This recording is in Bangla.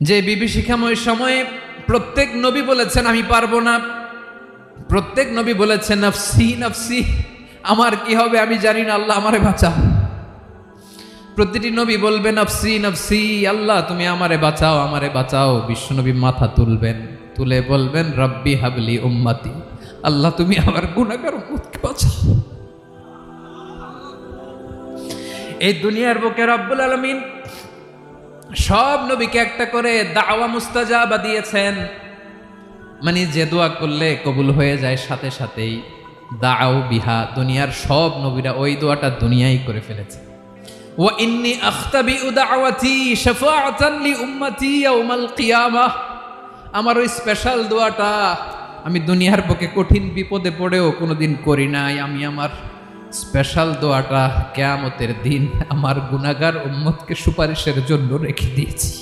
যে বিভীষিকাময় সময়ে প্রত্যেক নবী বলেছেন আমি পারবো না, প্রত্যেক নবী বলেছেন নফসি নফসি, আমার কি হবে আমি জানি না, আল্লাহ আমারে বাঁচাও। প্রতিটি নবী বলবে নফসি নফসি, আল্লাহ তুমি আমারে বাঁচাও আমারে বাঁচাও। বিশ্বনবী মাথা তুলবেন, তুলে বলবেন রব্বি হাবলি উম্মতি, আল্লাহ তুমি আমার গুনাহগার উম্মতকে বাঁচাও। এই দুনিয়ার বুকে রব্বুল আলামিন সব নবীকে একটা করে দাওয়া মুস্তাজাবা দিয়েছেন, মানে যে দোয়া করলে কবুল হয়ে যায় সাথে সাথেই। দাও বিহা, দুনিয়ার সব নবীরা ওই দোয়াটা দুনিয়ায় করে ফেলেছে। ওয়া ইন্নী আখতাবিউ দাওয়াতি শাফাআতান লি উম্মতি ইয়াউমাল কিয়ামাহ, আমার ওই স্পেশাল দোয়াটা আমি দুনিয়ার বুকে কঠিন বিপদে পড়েও কোনোদিন করি নাই। আমি আমার স্পেশাল দোয়াটা কিয়ামতের দিন আমার গুনাহগার উম্মতকে সুপারিশের জন্য রেখে দিয়েছি।